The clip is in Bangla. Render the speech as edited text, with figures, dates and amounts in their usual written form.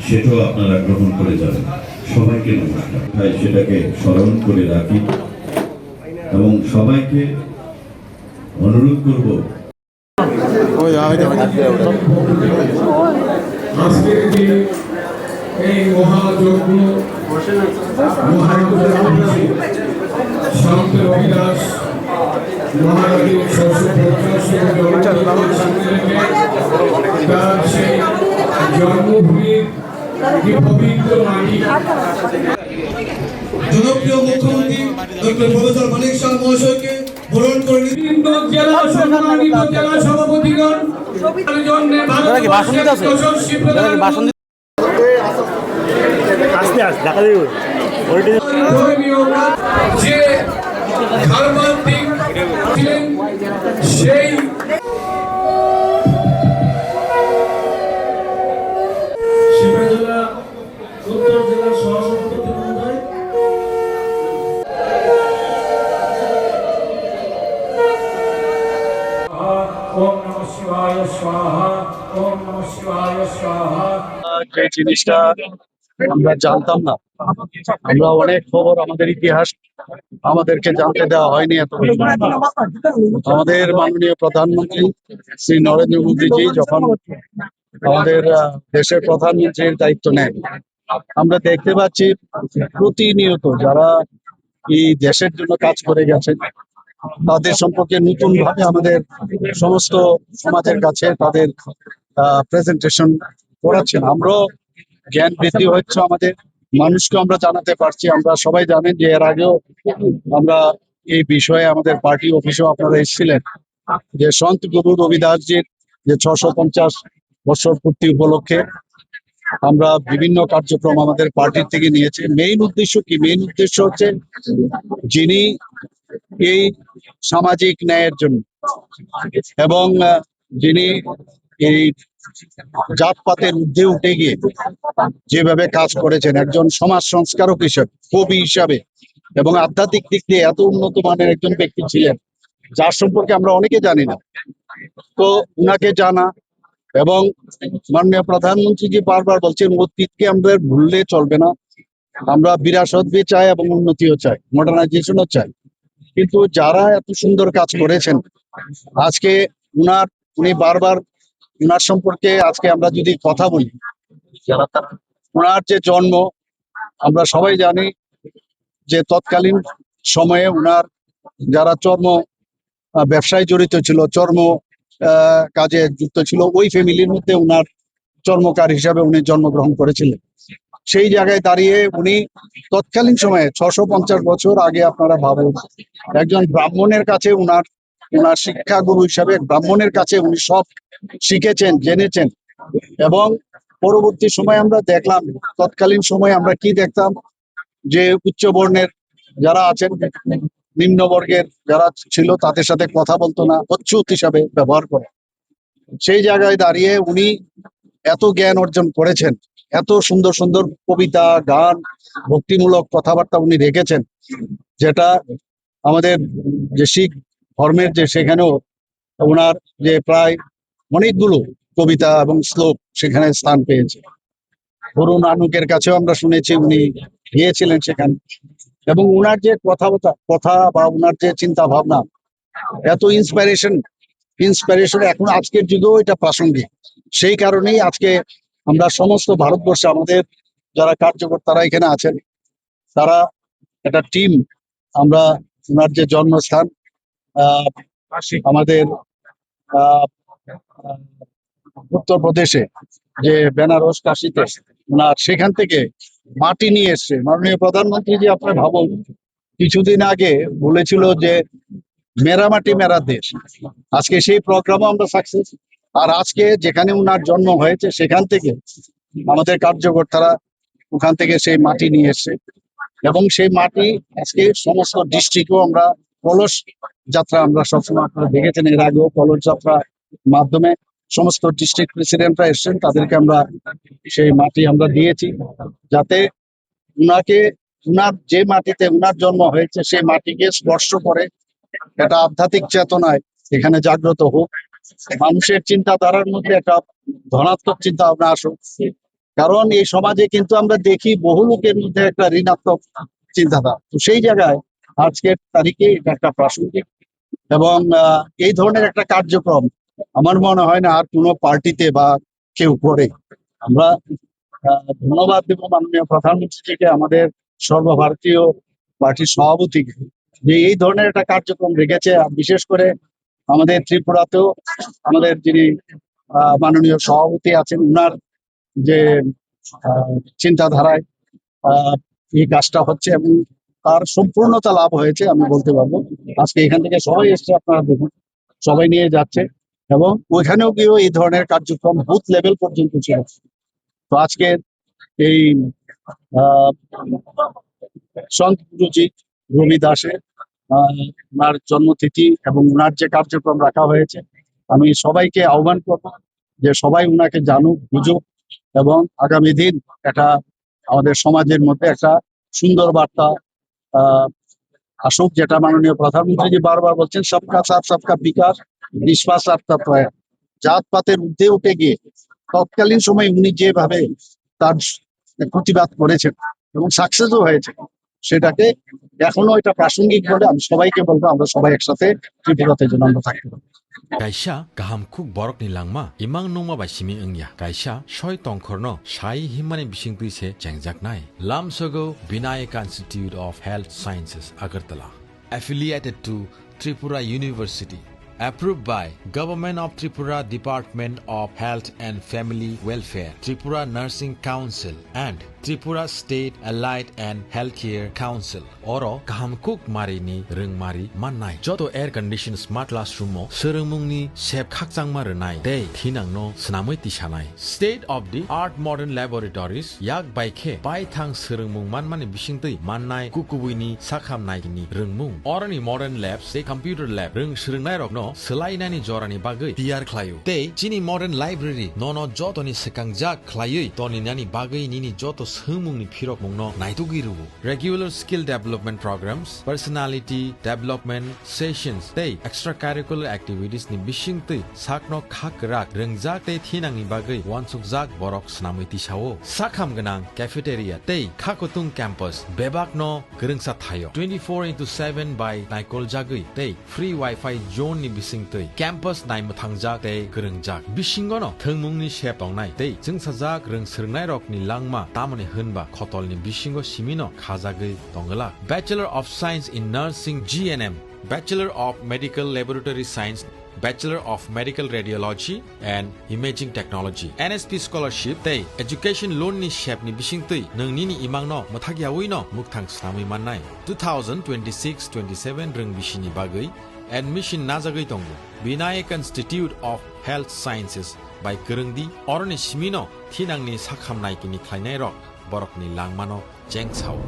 সেটাও আপনারা গ্রহণ করে যাবেন। সবাইকে নমস্কার। তাই সেটাকে স্মরণ করে রাখি এবং সবাইকে অনুরোধ করব আজকের যে এই মহাযজ্ঞ শান্ত রবিদাস মহারাজের 650 তার সেই জন্মভূমির যে পবিত্র মাটি জনপ্রিয় মুখ্যমন্ত্রী ডক্টর প্রফেসর মানিক শাহ মহাশয়কে বরণ করে জেলা সম্মানিত জেলা সভাপতিগণ আস্তে আস্তে দেখা দেব যে ধর্মান্তিক ছিলেন সেই শিবরা জেলা উত্তর জেলার সহসভাপতি মহোদয় ওম নমঃ শিবায় স্বাহা ওম নমঃ শিবায় স্বাহা। যে জিনিসটা আমরা জানতাম না, আমরা অনেক খবর আমাদের ইতিহাস আমাদেরকে জানতে দেওয়া হয়নি এত কিছু। আমাদের মাননীয় প্রধানমন্ত্রী শ্রী নরেন্দ্র মোদীজি যখন আমাদের দেশের প্রধানমন্ত্রীর দায়িত্ব নেন, আমরা দেখতে পাচ্ছি প্রতিনিয়ত যারা এই দেশের জন্য কাজ করে গেছেন তাদের সম্পর্কে নতুন ভাবে আমাদের সমস্ত সমাজের কাছে তাদের প্রেজেন্টেশন করাচ্ছেন। আমরাও জ্ঞান বৃদ্ধি হচ্ছে, আমাদের মানুষকে আমরা জানাতে পারছি। আমরা সবাই জানেন যে এর আগেও আমরা এই বিষয়ে আমাদের পার্টি অফিসেও আপনারা এসেছিলেন যে সন্ত গুরু রবিদাসজির যে 650 বছর পূর্তি উপলক্ষে আমরা বিভিন্ন কার্যক্রম আমাদের পার্টির থেকে নিয়েছি। মেইন উদ্দেশ্য কি? মেইন উদ্দেশ্য হচ্ছে যিনি এই সামাজিক ন্যায়ের জন্য এবং যিনি এই জাতপাতের ঊর্ধ্বে উঠে গিয়ে যেভাবে কাজ করেছেন একজন সমাজ সংস্কারক হিসেবে, কবি হিসাবে এবং আধ্যাত্মিক দিক দিয়ে এত উন্নত মানের একজন ব্যক্তি ছিলেন যার সম্পর্কে আমরা অনেকে জানি না। তো উনাকে জানা এবং মাননীয় প্রধানমন্ত্রীজি বারবার বলছেন অতীতকে আমরা ভুললে চলবে না, আমরা বিরাসত বি চাই এবং উন্নতিও চাই, মডার্নাইজেশনও চাই। কিন্তু যারা এত সুন্দর কাজ করেছেন আজকে উনি বারবার উনার সম্পর্কে আজকে আমরা যদি কথা বলি, উনার যে জন্ম আমরা সবাই জানি যে তৎকালীন সময়ে উনার যারা চর্ম ব্যবসায় জড়িত ছিল, চর্ম কাজে যুক্ত ছিল, ওই ফ্যামিলির মধ্যে উনার চর্মকার হিসাবে উনি জন্মগ্রহণ করেছিলেন। সেই জায়গায় দাঁড়িয়ে উনি তৎকালীন সময়ে 650 বছর আগে আপনারা ভাবুন, একজন ব্রাহ্মণের কাছে উনার শিক্ষাগুরু হিসাবে ব্রাহ্মণের কাছে উনি সব শিখেছেন, জেনেছেন। এবং পরবর্তী সময় আমরা দেখলাম, তৎকালীন সময়ে আমরা কি দেখতাম যে উচ্চ বর্ণের যারা আছেন, নিম্ন বর্গের যারা ছিল তাদের সাথে কথা বলতো না, অচ্যুত হিসাবে ব্যবহার করে। সেই জায়গায় দাঁড়িয়ে উনি এত জ্ঞান অর্জন করেছেন, এত সুন্দর সুন্দর কবিতা, গান, ভক্তিমূলক কথাবার্তা উনি রেখেছেন, যেটা আমাদের যে শিখ ধর্মের যে সেখানেও ওনার যে প্রায় অনেকগুলো কবিতা এবং শ্লোক সেখানে স্থান পেয়েছে। গুরু নানকের কাছেও আমরা শুনেছি উনি গিয়েছিলেন সেখানে। এবং উনার যে কথা বা উনার যে চিন্তা ভাবনা, এত ইন্সপিরেশন এখন আজকের যুগেও এটা প্রাসঙ্গিক। সেই কারণেই আজকে আমরা সমস্ত ভারতবর্ষে আমাদের যারা কার্যকর্তারা এখানে আছেন, তারা একটা টিম, আমরা ওনার যে জন্মস্থান আমাদের উত্তরপ্রদেশে যে বেনারস কাশীতে, ওনার সেখান থেকে মাটি নিয়ে এসছে। মাননীয় প্রধানমন্ত্রী জি আপনার ভাবুন, কিছুদিন আগে বলেছিল যে মেরা মাটি মেরা দেশ, আজকে সেই প্রোগ্রামও আমরা সাকসেস। আর আজকে যেখানে উনার জন্ম হয়েছে সেখান থেকে আমাদের কার্যকর্তারা ওখান থেকে সেই মাটি নিয়ে এসছে এবং সেই মাটি আজকে সমস্ত ডিস্ট্রিক্টও আমরা কলস যাত্রা, আমরা সবসময় আপনারা দেখেছেন এর আগেও কলস যাত্রা মাধ্যমে সমস্ত ডিস্ট্রিক্ট প্রেসিডেন্টরা এসছেন, তাদেরকে আমরা সেই মাটি আমরা দিয়েছি যাতে উনার যে মাটিতে উনার জন্ম হয়েছে সেই মাটিকে স্পর্শ করে একটা আধ্যাত্মিক চেতনায় এখানে জাগ্রত হোক, মানুষের চিন্তাধারার মধ্যে একটা ধনাত্মক চিন্তা ভাবনা আসুক। কারণ এই সমাজে কিন্তু আমরা দেখি বহু লোকের মধ্যে একটা ঋণাত্মক চিন্তাধারা, তো সেই জায়গায় আজকের তারিখে এটা একটা প্রাসঙ্গিক এবং এই ধরনের একটা কার্যক্রম আমার মনে হয় না আর কোনো পার্টিতে বা কেউ করে। আমরা ধন্যবাদ দেব মাননীয় প্রধানমন্ত্রীকে, আমাদের সর্বভারতীয় পার্টির সভাপতিকে, যে এই ধরনের একটা কার্যক্রম রেখেছে। আর বিশেষ করে আমাদের ত্রিপুরাতেও আমাদের যিনি মাননীয় সভাপতি আছেন, উনার যে চিন্তাধারায় এই কাজটা হচ্ছে এবং তার সম্পূর্ণতা লাভ হয়েছে আমি বলতে পারবো। আজকে এখান থেকে সবাই এসছে, আপনারা দেখুন সবাই নিয়ে যাচ্ছে এবং ওইখানেও গিয়েও এই ধরনের কার্যক্রম বুথ লেভেল পর্যন্ত ছিল। তো আজকে এই সন্ত গুরুজি রবি দাসের ওনার জন্মতিথি এবং ওনার যে কার্যক্রম রাখা হয়েছে, আমি সবাইকে আহ্বান করবো যে সবাই ওনাকে জানুক, বুঝুক এবং আগামী দিন একটা আমাদের সমাজের মধ্যে একটা সুন্দর বার্তা আসুক, যেটা মাননীয় প্রধানমন্ত্রী বারবার বলছেন, সবকা সাথ সবকা বিকাশ, বিশ্বাস আর প্রয়াস। জাতপাতের ঊর্ধ্বে উঠে গিয়ে তৎকালীন সময় উনি যেভাবে তার প্রতিবাদ করেছেন এবং সাকসেসও হয়েছে, সেটাকে এখনো এটা প্রাসঙ্গিক বলে আমি সবাইকে বলবো আমরা সবাই একসাথে ত্রিপুরাতে যেন আমরা থাকতে পারি। Kaisa gaham khuk borok ni langma imang nongma bai simi engya kaisa soi tongkhorno sai himani bisingtui se changjak nai lamsogo Vinayaka Institute of Health Sciences Agartala affiliated to Tripura University, approved by Government of Tripura Department of Health and Family Welfare, Tripura Nursing Council and Tripura State Allied and Healthcare Council. Oro gahamkuk mari ni rengmari mannai joto air condition smart classroom mo serengmungni sep khakjangma renai dei thinang no snamoi tisanai state of the art modern laboratories yak baikhe baithang serengmung manmani bisingtui mannai kukubuini sakhamnai ni rengmung orani modern labs se computer lab reng serengnai rok no selainani jorani bagui tiar khlayo dei chini modern library nono jotoni sekangjak khlayui toni nani bagui nini joto sengmungni phirok mungno naitugiru regular skill development programs, personality development sessions tei extracurricular activities ni bisingtui sakno khakrak rengjak tei thinang ni bagui wansukjak borok snamui tisao sakham ganang cafeteria tei khakotung campus bebak no gerengsa thayo 24/7 by naikol jagui tei free wifi zone ni bisingtui campus naimuthangjak tei gerengjak bisingono thengmungni sep tongnai tei jungsajak reng serngnai rok ni langma tamoni hunba khotol ni bisingo simino khajagui tongala Bachelor of Science in Nursing GNM, Bachelor of Medical Laboratory Science, Bachelor of Medical Radiology and Imaging Technology, NSP Scholarship tei Education Loan ni shep ni bisingtui nongni ni imang no mothagiawi no mukthang snamui mannai 2026-27 reng bisini bagui admission najagui tongo Vinayaka Institute of Health Sciences by Gerengdi oroni simino thinangni sakhamnai kini khlainai rok borokni langmano jengchao